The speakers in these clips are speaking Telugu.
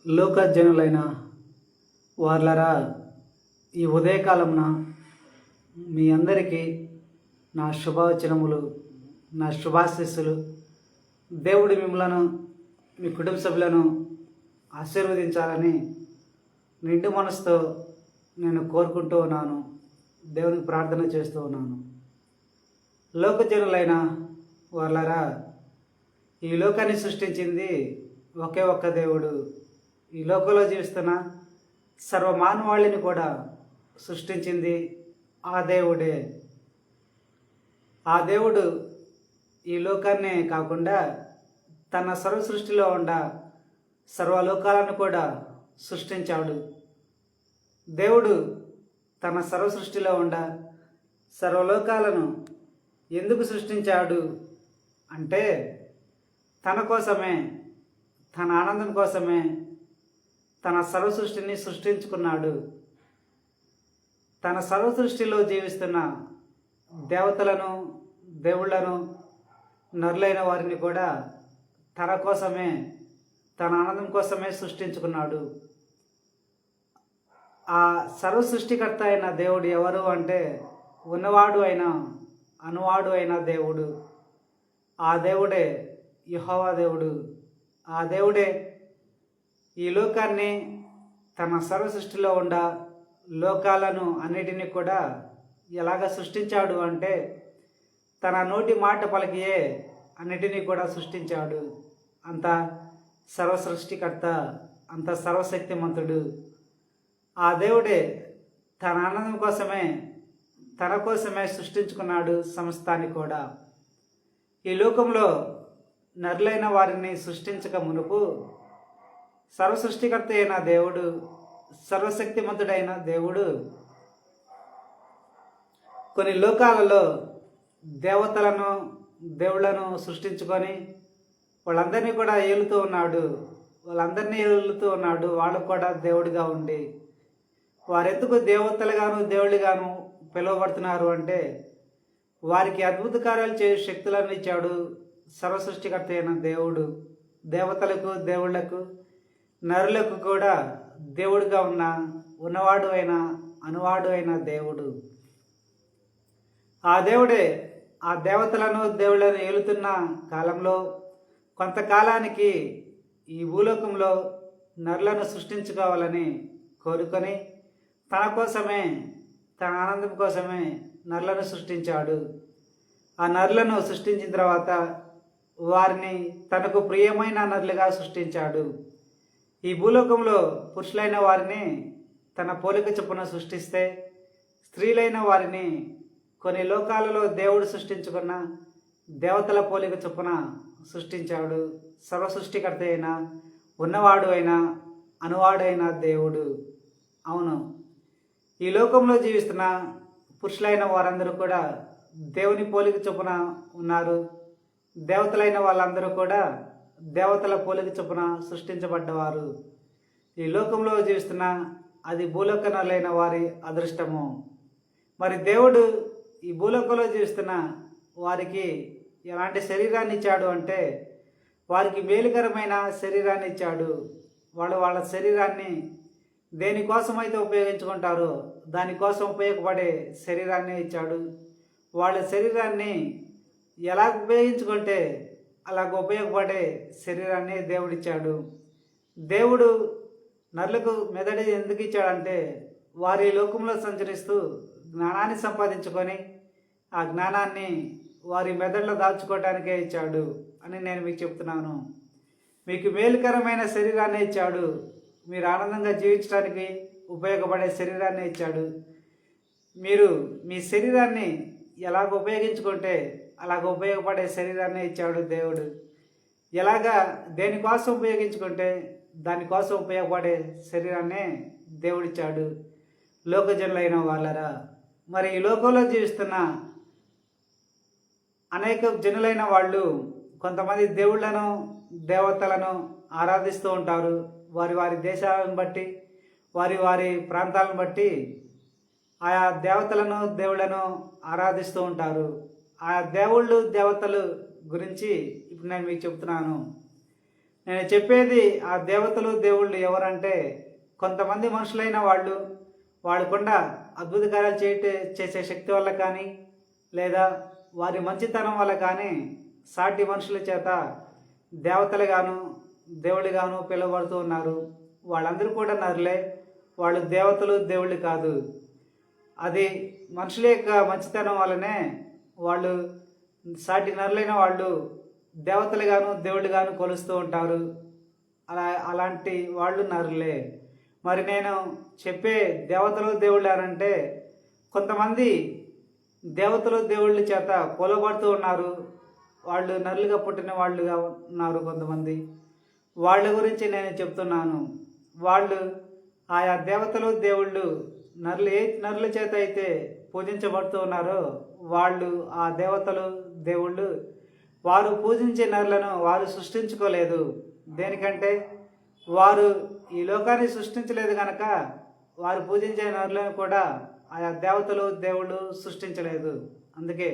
లోకజనులైన వార్లరా, ఈ ఉదయకాలమున మీ అందరికీ నా శుభవచనములు, నా శుభాశీస్సులు. దేవుడు మిమ్మలను, మీ కుటుంబ సభ్యులను ఆశీర్వదించాలని నిండు మనసుతో నేను కోరుకుంటూ ఉన్నాను. దేవునికి ప్రార్థన చేస్తూ ఉన్నాను. లోకజనులైన వార్లరా, ఈ లోకాన్ని సృష్టించింది ఒకే ఒక్క దేవుడు. ఈ లోకంలో జీవిస్తున్న సర్వమానవాళిని కూడా సృష్టించింది ఆ దేవుడే. ఆ దేవుడు ఈ లోకాన్నే కాకుండా తన సర్వ సృష్టిలో ఉన్న సర్వలోకాలను కూడా సృష్టించాడు. దేవుడు తన సర్వ సృష్టిలో ఉండ సర్వలోకాలను ఎందుకు సృష్టించాడు అంటే, తన కోసమే, తన ఆనందం కోసమే తన సర్వ సృష్టిని సృష్టించుకున్నాడు. తన సర్వ సృష్టిలో జీవిస్తున్న దేవతలను, దేవుళ్లను, నరులైన వారిని కూడా తన కోసమే, తన ఆనందం కోసమే సృష్టించుకున్నాడు. ఆ సర్వ సృష్టికర్త అయిన దేవుడు ఎవరు అంటే, ఉన్నవాడు అయినా అనువాడు అయిన దేవుడు. ఆ దేవుడే యెహోవా దేవుడు. ఆ దేవుడే ఈ లోకాన్ని, తన సర్వ సృష్టిలో ఉండ లోకాలను అన్నిటినీ కూడా ఎలాగ సృష్టించాడు అంటే, తన నోటి మాట పలికియే అన్నిటినీ కూడా సృష్టించాడు. అంత సర్వ సృష్టికర్త, అంత సర్వశక్తిమంతుడు. ఆ దేవుడే తన ఆనందం కోసమే, తన కోసమే సృష్టించుకున్నాడు సమస్తాన్ని కూడా. ఈ లోకంలో నరులైన వారిని సృష్టించక మునుపు సర్వ సృష్టికర్త అయిన దేవుడు, సర్వశక్తిమంతుడైన దేవుడు కొన్ని లోకాలలో దేవతలను, దేవుళ్లను సృష్టించుకొని వాళ్ళందరినీ కూడా ఏలుతూ ఉన్నాడు. వాళ్ళకు కూడా దేవుడిగా ఉండి, వారెందుకు దేవతలుగాను దేవుళ్ళుగాను పిలువబడుతున్నారు అంటే, వారికి అద్భుత కార్యాలు చేసే శక్తులను ఇచ్చాడు సర్వ సృష్టికర్త అయిన దేవుడు. దేవతలకు, దేవుళ్లకు, నరులకు కూడా దేవుడిగా ఉన్నవాడు అయిన అనువాడు అయిన దేవుడు. ఆ దేవుడే ఆ దేవతలను, దేవుళ్లను ఏలుతున్న కాలంలో కొంతకాలానికి ఈ భూలోకంలో నరులను సృష్టించుకోవాలని కోరుకొని తన కోసమే, తన ఆనందం కోసమే నరులను సృష్టించాడు. ఆ నరులను సృష్టించిన తర్వాత వారిని తనకు ప్రియమైన నరులుగా సృష్టించాడు. ఈ భూలోకంలో పురుషులైన వారిని తన పోలిక చొప్పున సృష్టిస్తే, స్త్రీలైన వారిని కొన్ని లోకాలలో దేవుడు సృష్టించుకున్న దేవతల పోలిక చొప్పున సృష్టించాడు. సర్వ సృష్టికర్త అయిన, ఉన్నవాడు అయిన, అనువాడు అయిన దేవుడు. అవును, ఈ లోకంలో జీవిస్తున్న పురుషులైన వారందరూ కూడా దేవుని పోలిక చొప్పున ఉన్నారు. దేవతలైన వాళ్ళందరూ కూడా దేవతల పోలిక చొప్పున సృష్టించబడ్డవారు. ఈ లోకంలో జీవిస్తున్న అది భూలోకనలైన వారి అదృష్టము. మరి దేవుడు ఈ భూలోకంలో జీవిస్తున్న వారికి ఎలాంటి శరీరాన్ని ఇచ్చాడు అంటే, వారికి మేలుకరమైన శరీరాన్ని ఇచ్చాడు. వాళ్ళ శరీరాన్ని దేనికోసమైతే ఉపయోగించుకుంటారో దానికోసం ఉపయోగపడే శరీరాన్ని ఇచ్చాడు. వాళ్ళ శరీరాన్ని ఎలా ఉపయోగించుకుంటే అలాగ ఉపయోగపడే శరీరాన్ని దేవుడిచ్చాడు. దేవుడు నరులకు మెదడు ఎందుకు ఇచ్చాడంటే, వారి లోకంలో సంచరిస్తూ జ్ఞానాన్ని సంపాదించుకొని ఆ జ్ఞానాన్ని వారి మెదడులో దాచుకోవడానికే ఇచ్చాడు అని నేను మీకు చెప్తున్నాను. మీకు మేలుకరమైన శరీరాన్ని ఇచ్చాడు. మీరు ఆనందంగా జీవించడానికి ఉపయోగపడే శరీరాన్ని ఇచ్చాడు. మీరు మీ శరీరాన్ని ఎలాగ ఉపయోగించుకుంటే అలాగ ఉపయోగపడే శరీరాన్ని ఇచ్చాడు దేవుడు. ఎలాగా దేనికోసం ఉపయోగించుకుంటే దానికోసం ఉపయోగపడే శరీరాన్నే దేవుడిచ్చాడు. లోకజనులైన వాళ్ళరా, మరి ఈ లోకంలో జీవిస్తున్న అనేక జనులైన వాళ్ళు కొంతమంది దేవుళ్లను, దేవతలను ఆరాధిస్తూ ఉంటారు. వారి దేశాలను బట్టి, వారి ప్రాంతాలను బట్టి ఆయా దేవతలను, దేవుళ్లను ఆరాధిస్తూ ఉంటారు. ఆ దేవుళ్ళు, దేవతలు గురించి ఇప్పుడు నేను మీకు చెప్తున్నాను. నేను చెప్పేది ఆ దేవతలు దేవుళ్ళు ఎవరంటే కొంతమంది మనుషులైన వాళ్ళు వాళ్ళకున్న అద్భుత కార్యాలు చేసే శక్తి వల్ల కానీ లేదా వారి మంచితనం వల్ల కానీ సాటి మనుషుల చేత దేవతలుగాను దేవుళ్ళుగాను పిలువబడుతూ ఉన్నారు. వాళ్ళందరూ కూడా నరులే, వాళ్ళు దేవతలు దేవుళ్ళు కాదు. అది మనుషుల యొక్క మంచితనం వల్లనే వాళ్ళు సాటి నరులైన వాళ్ళు దేవతలుగాను దేవుళ్ళుగాను కొలుస్తూ ఉంటారు. అలాంటి వాళ్ళు నరులే. మరి నేను చెప్పే దేవతలు దేవుళ్ళు అనంటే కొంతమంది దేవతలు దేవుళ్ళ చేత కొలబడుతూ ఉన్నారు. వాళ్ళు నరులుగా పుట్టిన వాళ్ళుగా ఉన్నారు కొంతమంది. వాళ్ళ గురించి నేను చెప్తున్నాను. వాళ్ళు ఆయా దేవతలు దేవుళ్ళు నరుల చేత అయితే పూజించబడుతూ ఉన్నారో వాళ్ళు ఆ దేవతలు దేవుళ్ళు వారు పూజించే నరులను వారు సృష్టించుకోలేదు. దేనికంటే వారు ఈ లోకాన్ని సృష్టించలేదు కనుక వారు పూజించే నరులను కూడా ఆయా దేవతలు దేవుళ్ళు సృష్టించలేదు. అందుకే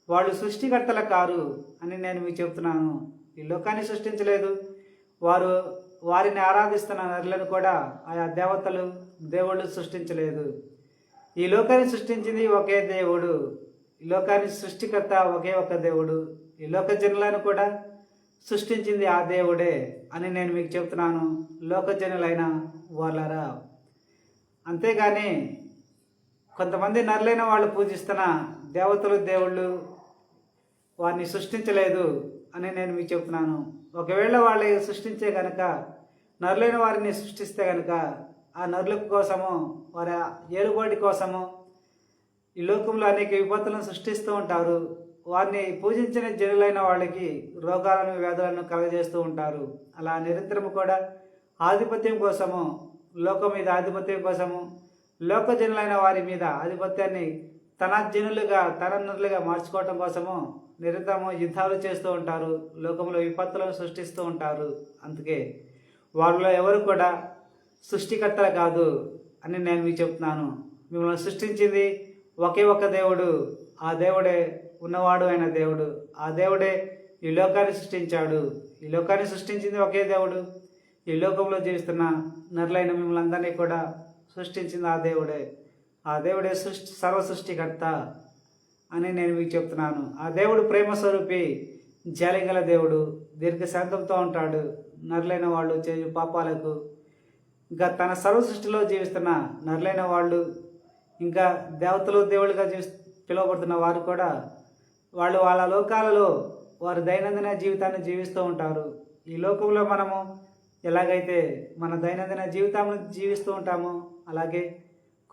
వాళ్ళు సృష్టికర్తలు కారు అని నేను మీకు చెప్తున్నాను. ఈ లోకాన్ని సృష్టించలేదు. వారిని ఆరాధిస్తున్న నరులను కూడా ఆయా దేవతలు దేవుళ్ళు సృష్టించలేదు. ఈ లోకాన్ని సృష్టించింది ఒకే దేవుడు. ఈ లోకాన్ని సృష్టికర్త ఒకే ఒక దేవుడు. ఈ లోక జనులను కూడా సృష్టించింది ఆ దేవుడే అని నేను మీకు చెప్తున్నాను, లోక జనులైన వాళ్ళరా. అంతేగాని కొంతమంది నరులైన వాళ్ళు పూజిస్తున్న దేవతలు దేవుళ్ళు వారిని సృష్టించలేదు అని నేను మీకు చెప్తున్నాను. ఒకవేళ వాళ్ళు సృష్టించే కనుక నరులైన వారిని సృష్టిస్తే కనుక ఆ నరుల కోసము వారి ఏలుబడి కోసము ఈ లోకంలో అనేక విపత్తులను సృష్టిస్తూ ఉంటారు. వారిని పూజించిన జనులైన వాళ్ళకి రోగాలను వ్యాధులను కలగజేస్తూ ఉంటారు. అలా నిరంతరము కూడా ఆధిపత్యం కోసము, లోకం మీద ఆధిపత్యం కోసము, లోక జనులైన వారి మీద ఆధిపత్యాన్ని తన జనులుగా తన నరులుగా మార్చుకోవటం కోసము నిరంతరము యుద్ధాలు చేస్తూ ఉంటారు. లోకంలో విపత్తులను సృష్టిస్తూ ఉంటారు. అందుకే వాళ్ళలో ఎవరు కూడా సృష్టికర్తలు కాదు అని నేను మీకు చెప్తున్నాను. మిమ్మల్ని సృష్టించింది ఒకే ఒక దేవుడు. ఆ దేవుడే ఉన్నవాడు అయిన దేవుడు. ఆ దేవుడే ఈ లోకాన్ని సృష్టించాడు. ఈ లోకాన్ని సృష్టించింది ఒకే దేవుడు. ఈ లోకంలో జీవిస్తున్న నరులైన మిమ్మల్ని అందరినీ కూడా సృష్టించింది ఆ దేవుడే. ఆ దేవుడే సర్వ సృష్టికర్త అని నేను మీకు చెప్తున్నాను. ఆ దేవుడు ప్రేమ స్వరూపి, జాలిగల దేవుడు, దీర్ఘశాంతంతో ఉంటాడు. నరులైన వాళ్ళు చేయు పాపాలకు ఇంకా తన సర్వ సృష్టిలో జీవిస్తున్న నరులైన వాళ్ళు ఇంకా దేవతలు దేవుళ్ళుగా పిలువబడుతున్న వారు కూడా వాళ్ళు వాళ్ళ లోకాలలో వారు దైనందిన జీవితాన్ని జీవిస్తూ ఉంటారు. ఈ లోకంలో మనము ఎలాగైతే మన దైనందిన జీవితాన్ని జీవిస్తూ ఉంటామో అలాగే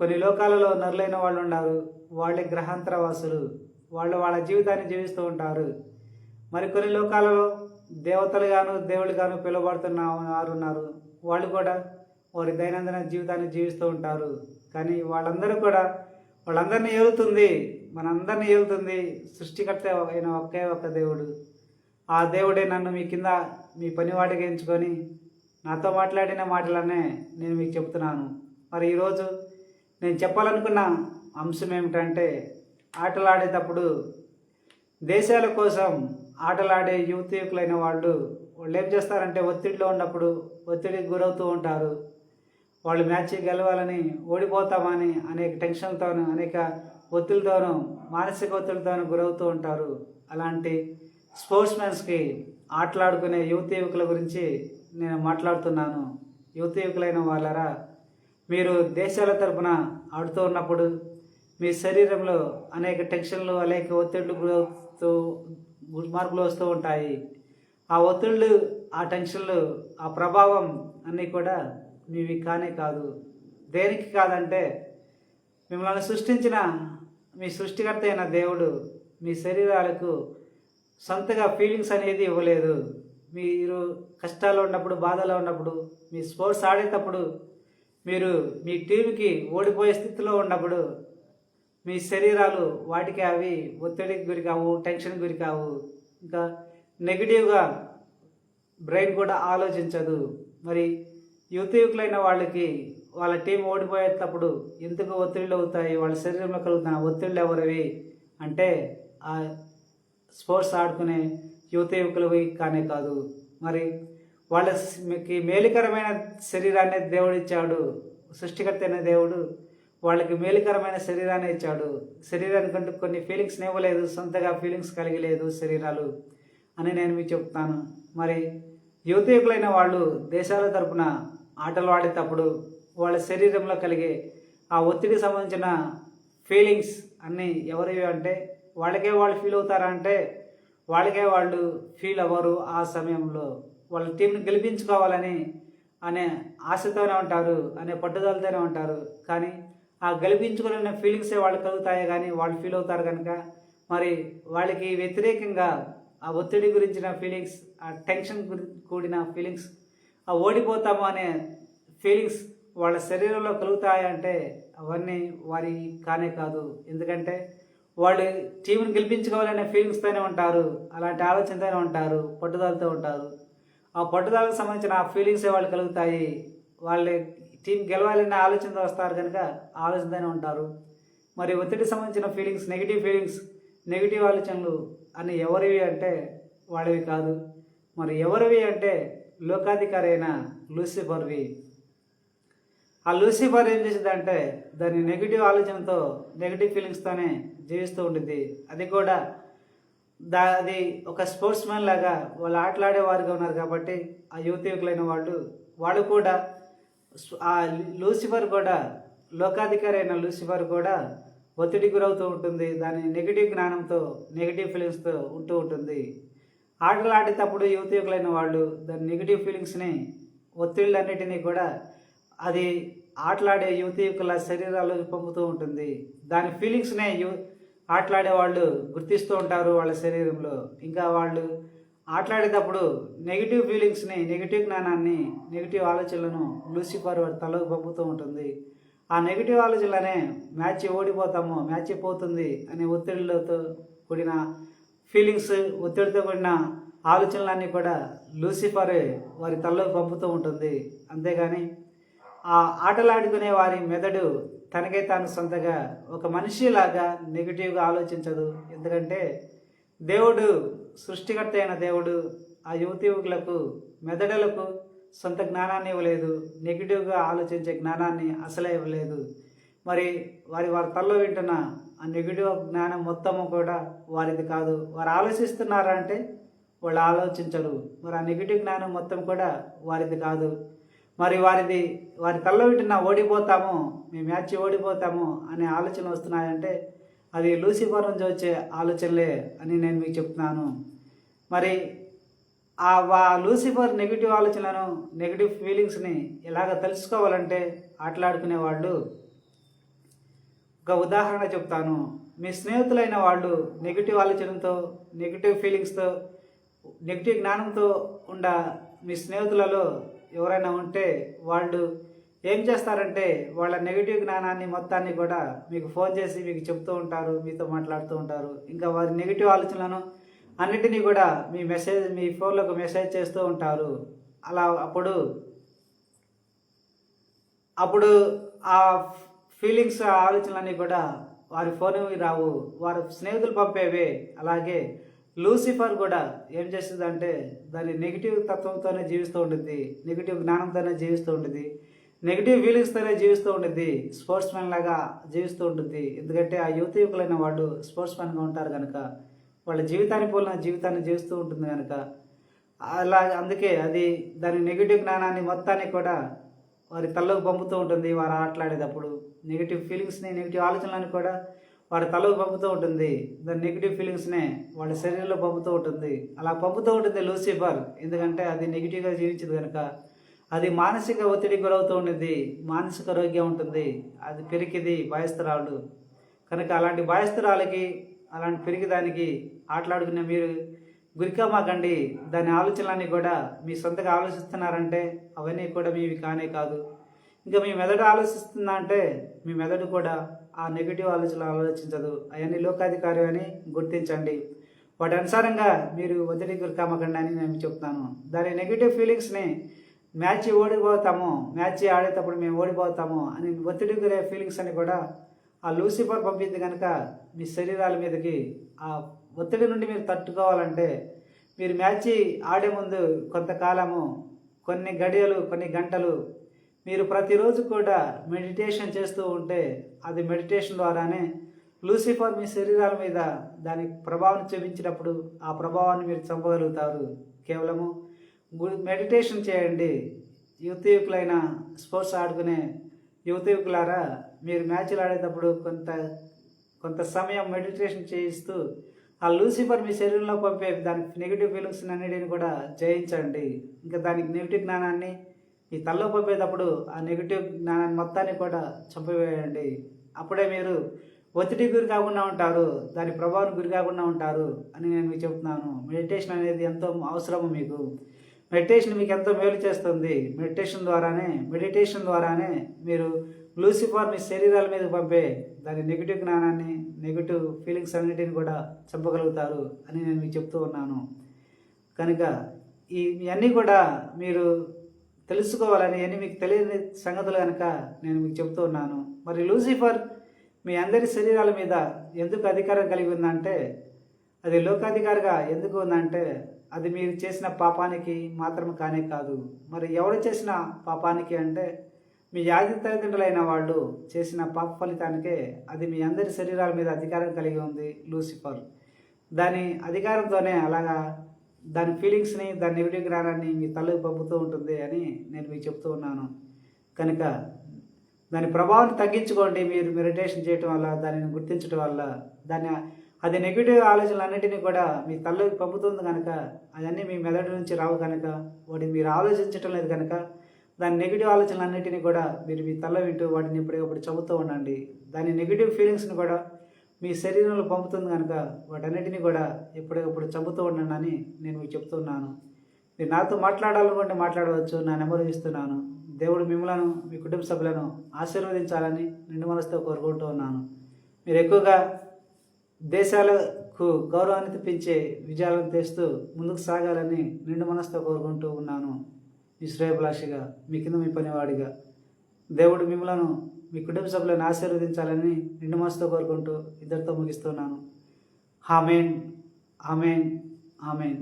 కొన్ని లోకాలలో నరులైన వాళ్ళు ఉన్నారు. వాళ్ళే గ్రహాంతర వాసులు. వాళ్ళు వాళ్ళ జీవితాన్ని జీవిస్తూ ఉంటారు. మరి కొన్ని లోకాలలో దేవతలుగాను దేవుళ్ళుగాను పిలువబడుతున్న వారు ఉన్నారు. వాళ్ళు కూడా వారి దైనందిన జీవితాన్ని జీవిస్తూ ఉంటారు. కానీ వాళ్ళందరినీ ఏలుతుంది, మనందరినీ ఏలుతుంది సృష్టికర్త అయిన ఒకే ఒక్క దేవుడు. ఆ దేవుడే నన్ను మీ కింద మీ పనివాడిగా ఎంచుకొని నాతో మాట్లాడిన మాటలనే నేను మీకు చెప్తున్నాను. మరి ఈరోజు నేను చెప్పాలనుకున్న అంశం ఏమిటంటే, ఆటలాడేటప్పుడు దేశాల కోసం ఆటలాడే యువకులైన వాళ్ళు ఏం చేస్తారంటే ఒత్తిడిలో ఉన్నప్పుడు ఒత్తిడికి గురవుతూ ఉంటారు. వాళ్ళు మ్యాచ్ గెలవాలని, ఓడిపోతామని అనేక టెన్షన్తోనూ అనేక ఒత్తిడితోనూ మానసిక ఒత్తిడితోనూ గురవుతూ ఉంటారు. అలాంటి స్పోర్ట్స్మెన్స్కి ఆటలాడుకునే యువకుల గురించి నేను మాట్లాడుతున్నాను. యువకులైన వాళ్ళరా, మీరు దేశాల తరపున ఆడుతూ ఉన్నప్పుడు మీ శరీరంలో అనేక టెన్షన్లు అనేక ఒత్తిళ్లు గురవుతూ మార్పులు వస్తూ ఉంటాయి. ఆ ఒత్తిళ్ళు, ఆ టెన్షన్లు, ఆ ప్రభావం అన్నీ కూడా మీవి కానే కాదు. దేనికి కాదంటే మిమ్మల్ని సృష్టించిన మీ సృష్టికర్త అయిన దేవుడు మీ శరీరాలకు సొంతగా ఫీలింగ్స్ అనేది ఇవ్వలేదు. మీరు కష్టాల్లో ఉన్నప్పుడు, బాధలో ఉన్నప్పుడు, మీ స్పోర్ట్స్ ఆడేటప్పుడు, మీరు మీ టీంకి ఓడిపోయే స్థితిలో ఉన్నప్పుడు మీ శరీరాలు వాటికి అవి ఒత్తిడికి గురి కావు, టెన్షన్కి గురి కావు. ఇంకా నెగిటివ్గా బ్రెయిన్ కూడా ఆలోచించదు. మరి యువకులైన వాళ్ళకి వాళ్ళ టీం ఓడిపోయేటప్పుడు ఎందుకు ఒత్తిళ్ళు అవుతాయి, వాళ్ళ శరీరంలో కలుగుతున్న ఒత్తిళ్ళు ఎవరివి అంటే ఆ స్పోర్ట్స్ ఆడుకునే యువకులవి కానే కాదు. మరి మీకు మేలుకరమైన శరీరాన్ని దేవుడు ఇచ్చాడు. సృష్టికర్త అయిన దేవుడు వాళ్ళకి మేలుకరమైన శరీరాన్ని ఇచ్చాడు. శరీరానికంటూ కొన్ని ఫీలింగ్స్ని ఇవ్వలేదు, సొంతగా ఫీలింగ్స్ కలిగి లేదు శరీరాలు అని నేను మీకు చెప్తాను. మరి యువతీయులైన వాళ్ళు దేశాల తరపున ఆటలు ఆడేటప్పుడు వాళ్ళ శరీరంలో కలిగే ఆ ఒత్తిడికి సంబంధించిన ఫీలింగ్స్ అన్నీ ఎవరివి అంటే వాళ్ళకే వాళ్ళు ఫీల్ అవుతారా అంటే వాళ్ళకే వాళ్ళు ఫీల్ అవ్వరు. ఆ సమయంలో వాళ్ళ టీంని గెలిపించుకోవాలని అనే ఆశతోనే ఉంటారు, అనే పట్టుదలతోనే ఉంటారు. కానీ ఆ గెలిపించుకునే ఫీలింగ్సే వాళ్ళు కలుగుతాయి కానీ వాళ్ళు ఫీల్ అవుతారు కనుక మరి వాళ్ళకి వ్యతిరేకంగా ఆ ఒత్తిడి గురించిన ఫీలింగ్స్, ఆ టెన్షన్ కూడిన ఫీలింగ్స్, ఆ ఓడిపోతాము అనే ఫీలింగ్స్ వాళ్ళ శరీరంలో కలుగుతాయంటే అవన్నీ వారి కానే కాదు. ఎందుకంటే వాళ్ళు టీంని గెలిపించుకోవాలనే ఫీలింగ్స్తోనే ఉంటారు, అలాంటి ఆలోచనతోనే ఉంటారు, పట్టుదలతో ఉంటారు. ఆ పట్టుదలకు సంబంధించిన ఆ ఫీలింగ్సే వాళ్ళు కలుగుతాయి. వాళ్ళ టీం గెలవాలనే ఆలోచనతో వస్తారు కనుక ఆలోచనతోనే ఉంటారు. మరి ఒత్తిడికి సంబంధించిన ఫీలింగ్స్, నెగిటివ్ ఆలోచనలు అని ఎవరివి అంటే వాళ్ళవి కాదు. మరి ఎవరివి అంటే లోకాధికారి అయిన లూసిఫర్వి. ఆ లూసిఫర్ ఏం చేసిందంటే దాని నెగిటివ్ ఆలోచనతో, నెగిటివ్ ఫీలింగ్స్తోనే జీవిస్తూ ఉంటుంది. అది కూడా అది ఒక స్పోర్ట్స్ మ్యాన్ లాగా వాళ్ళు ఆటలాడే వారిగా ఉన్నారు కాబట్టి ఆ యువకులైన వాళ్ళు కూడా ఆ లూసిఫర్ కూడా, లోకాధికారి అయిన లూసిఫర్ కూడా ఒత్తిడి గురవుతూ ఉంటుంది. దాని నెగిటివ్ జ్ఞానంతో, నెగిటివ్ ఫీలింగ్స్తో ఉంటూ ఉంటుంది. ఆటలు ఆడేటప్పుడు యువకులైన వాళ్ళు దాని నెగిటివ్ ఫీలింగ్స్ని, ఒత్తిళ్ళన్నిటినీ కూడా అది ఆటలాడే యువకుల శరీరాల్లోకి పంపుతూ ఉంటుంది. దాని ఫీలింగ్స్నే ఆటలాడే వాళ్ళు గుర్తిస్తూ ఉంటారు వాళ్ళ శరీరంలో. ఇంకా వాళ్ళు ఆటలాడేటప్పుడు నెగిటివ్ ఫీలింగ్స్ని, నెగిటివ్ జ్ఞానాన్ని, నెగిటివ్ ఆలోచనలను లూసిఫర్ వారి తలకు పంపుతూ ఉంటుంది. ఆ నెగిటివ్ ఆలోచనలనే మ్యాచ్ ఓడిపోతాము, మ్యాచ్ పోతుంది అనే ఒత్తిడిలతో కూడిన ఫీలింగ్స్, ఒత్తిడితో కూడిన ఆలోచనలన్నీ కూడా లూసిఫర్ వారి తలలోకి పంపుతూ ఉంటుంది. అంతేగాని ఆ ఆటలాడుకునే వారి మెదడు తనకై తాను సొంతగా ఒక మనిషిలాగా నెగిటివ్గా ఆలోచించదు. ఎందుకంటే దేవుడు, సృష్టికర్త అయిన దేవుడు ఆ యువకులకు మెదడులకు సొంత జ్ఞానాన్ని ఇవ్వలేదు, నెగిటివ్గా ఆలోచించే జ్ఞానాన్ని అసలే ఇవ్వలేదు. మరి వారి తలలో వింటున్న ఆ నెగిటివ్ జ్ఞానం మొత్తము కూడా వారిది కాదు. వారు ఆలోచిస్తున్నారంటే వాళ్ళు ఆలోచించరు. మరి ఆ నెగిటివ్ జ్ఞానం మొత్తం కూడా వారిది కాదు. మరి వారి తలలో వింటున్న ఓడిపోతాము, మీ మ్యాచ్ ఓడిపోతాము అనే ఆలోచన వస్తున్నాయంటే అది లూసిఫర్ నుంచి వచ్చే ఆలోచనలే అని నేను మీకు చెప్తున్నాను. మరి ఆ లూసిఫర్ నెగిటివ్ ఆలోచనలను, నెగిటివ్ ఫీలింగ్స్ని ఎలాగ తెలుసుకోవాలంటే ఆటలాడుకునే వాళ్ళు, ఒక ఉదాహరణ చెప్తాను. మీ స్నేహితులైన వాళ్ళు నెగిటివ్ ఆలోచనతో, నెగిటివ్ ఫీలింగ్స్తో, నెగిటివ్ జ్ఞానంతో మీ స్నేహితులలో ఎవరైనా ఉంటే వాళ్ళు ఏం చేస్తారంటే వాళ్ళ నెగిటివ్ జ్ఞానాన్ని మొత్తాన్ని కూడా మీకు ఫోన్ చేసి మీకు చెప్తూ ఉంటారు, మీతో మాట్లాడుతూ ఉంటారు. ఇంకా వారి నెగిటివ్ ఆలోచనలను అన్నిటినీ కూడా మీ ఫోన్లోకి మెసేజ్ చేస్తూ ఉంటారు. అలా అప్పుడు ఆ ఫీలింగ్స్, ఆ ఆలోచనలన్నీ కూడా వారి ఫోన్కి రావు, వారి స్నేహితులు పంపేవే. అలాగే లూసిఫర్ కూడా ఏం చేస్తుందంటే దాని నెగిటివ్ తత్వంతోనే జీవిస్తూ ఉంటుంది, నెగిటివ్ జ్ఞానంతోనే జీవిస్తూ ఉంటుంది, నెగిటివ్ ఫీలింగ్స్తోనే జీవిస్తూ ఉంటుంది, స్పోర్ట్స్ మ్యాన్ లాగా జీవిస్తూ ఉంటుంది. ఎందుకంటే ఆ యువకులైన వాళ్ళు స్పోర్ట్స్ మ్యాన్గా ఉంటారు కనుక, వాళ్ళ జీవితాన్ని పోలిన జీవితాన్ని జీవిస్తూ ఉంటుంది కనుక అందుకే అది దాని నెగిటివ్ జ్ఞానాన్ని మొత్తాన్ని కూడా వారి తలలోకి పంపుతూ ఉంటుంది. వారు ఆటలాడేటప్పుడు నెగిటివ్ ఫీలింగ్స్ని, నెగిటివ్ ఆలోచనలను కూడా వారి తలకు పంపుతూ ఉంటుంది. దాని నెగిటివ్ ఫీలింగ్స్నే వాళ్ళ శరీరంలో పంపుతూ ఉంటుంది. అలా పంపుతూ ఉంటుంది లూసిఫర్. ఎందుకంటే అది నెగిటివ్గా జీవించదు కనుక. అది మానసిక ఒత్తిడికి గురవుతూ ఉంటుంది, మానసిక ఆరోగ్యం ఉంటుంది, అది పెరిగిది భయస్థురాలు కనుక. అలాంటి భయస్థురాలకి, అలాంటి పెరిగిదానికి ఆటలాడుకునే మీరు గురికామాకండి. దాని ఆలోచనలన్నీ కూడా మీ సొంతగా ఆలోచిస్తున్నారంటే అవన్నీ కూడా మీవి కానే కాదు. ఇంకా మీ మెదడు ఆలోచిస్తుందా అంటే మీ మెదడు కూడా ఆ నెగిటివ్ ఆలోచనలు ఆలోచించదు. అవన్నీ లోకాధికారి అని గుర్తించండి. వాటి అనుసారంగా మీరు ఒత్తిడి గురికామకండి అని నేను చెప్తాను. దాని నెగిటివ్ ఫీలింగ్స్ని మ్యాచ్ ఓడిపోతాము, మ్యాచ్ ఆడేటప్పుడు మేము ఓడిపోతాము అని ఒత్తిడి గురే ఫీలింగ్స్ అని కూడా ఆ లూసిఫర్ పంపింది కనుక మీ శరీరాల మీదకి ఆ ఒత్తిడి నుండి మీరు తట్టుకోవాలంటే మీరు మ్యాచ్ ఆడే ముందు కొంతకాలము కొన్ని గడియలు, కొన్ని గంటలు మీరు ప్రతిరోజు కూడా మెడిటేషన్ చేస్తూ ఉంటే అది మెడిటేషన్ ద్వారానే లూసిఫర్ మీ శరీరాల మీద దాని ప్రభావం చూపించినప్పుడు ఆ ప్రభావాన్ని మీరు చంపగలుగుతారు. కేవలము మెడిటేషన్ చేయండి. యువకులైన స్పోర్ట్స్ ఆడుకునే యువకులారా, మీరు మ్యాచ్లు ఆడేటప్పుడు కొంత సమయం మెడిటేషన్ చేయిస్తూ ఆ లూసిఫర్ మీ శరీరంలో పంపే దానికి నెగిటివ్ ఫీలింగ్స్ అన్నిటిని కూడా జయించండి. ఇంకా దానికి నెగిటివ్ జ్ఞానాన్ని ఈ తల్లో పంపేటప్పుడు ఆ నెగిటివ్ జ్ఞానాన్ని మొత్తాన్ని కూడా చంపివేయండి. అప్పుడే మీరు ఒత్తిడికి గురి కాకుండా ఉంటారు, దాని ప్రభావానికి గురి కాకుండా ఉంటారు అని నేను మీకు చెప్తున్నాను. మెడిటేషన్ అనేది ఎంతో అవసరము మీకు. మెడిటేషన్ మీకు ఎంతో మేలు చేస్తుంది. మెడిటేషన్ ద్వారానే మీరు లూసిఫర్ మీ శరీరాల మీద పంపే దాని నెగిటివ్ జ్ఞానాన్ని, నెగిటివ్ ఫీలింగ్స్ అన్నిటిని కూడా చంపగలుగుతారు అని నేను మీకు చెప్తూ ఉన్నాను. కనుక ఇవన్నీ కూడా మీరు తెలుసుకోవాలని, ఇవన్నీ మీకు తెలియని సంగతులు కనుక నేను మీకు చెప్తూ ఉన్నాను. మరి లూసిఫర్ మీ అందరి శరీరాల మీద ఎందుకు అధికారం కలిగి ఉందంటే, అది లోకాధికారిగా ఎందుకు ఉందంటే అది మీరు చేసిన పాపానికి మాత్రం కానే కాదు. మరి ఎవరు చేసిన పాపానికి అంటే మీ ఆది తల్లిదండ్రులైన వాళ్ళు చేసిన పాప ఫలితానికే అది మీ అందరి శరీరాల మీద అధికారం కలిగి ఉంది లూసిఫర్. దాని అధికారంతోనే అలాగా దాని ఫీలింగ్స్ని, దాని నెగిటివ్ జ్ఞానాన్ని మీ తల్లికి పంపుతూ ఉంటుంది అని నేను మీకు చెప్తూ ఉన్నాను. కనుక దాని ప్రభావాన్ని తగ్గించుకోండి. మీరు మెడిటేషన్ చేయటం వల్ల, దానిని గుర్తించడం వల్ల అది నెగిటివ్ ఆలోచనలు అన్నింటినీ కూడా మీ తల్లికి పంపుతుంది కనుక అవన్నీ మీ మెదడు నుంచి రావు కనుక, వాటిని మీరు ఆలోచించటం లేదు కనుక దాని నెగిటివ్ ఆలోచనలు అన్నింటినీ కూడా మీరు మీ తల్ల వింటూ వాటిని ఎప్పటికప్పుడు చదువుతూ ఉండండి. దాని నెగిటివ్ ఫీలింగ్స్ని కూడా మీ శరీరంలో పంపుతుంది కనుక వాటన్నిటిని కూడా ఎప్పటికప్పుడు చంపుతూ ఉండండి అని నేను మీకు చెప్తున్నాను. మీరు నాతో మాట్లాడాలనుకుంటే మాట్లాడవచ్చు. నా నెంబర్ ఇస్తున్నాను. దేవుడు మిమ్మలను, మీ కుటుంబ సభ్యులను ఆశీర్వదించాలని నిండు మనసుతో కోరుకుంటూ ఉన్నాను. మీరు ఎక్కువగా దేశాలకు గౌరవాన్ని తెప్పించే విజయాలను తెస్తూ ముందుకు సాగాలని నిండు మనసుతో కోరుకుంటూ ఉన్నాను. మీ శ్రేయభిలాషిగా, మీ కింద మీ పనివాడిగా దేవుడు మిమ్మలను, మీ కుటుంబ సభ్యులను ఆశీర్వదించాలని నిండు మనసుతో కోరుకుంటూ ఇద్దరితో ముగిస్తున్నాను. ఆమేన్, ఆమేన్, ఆమేన్.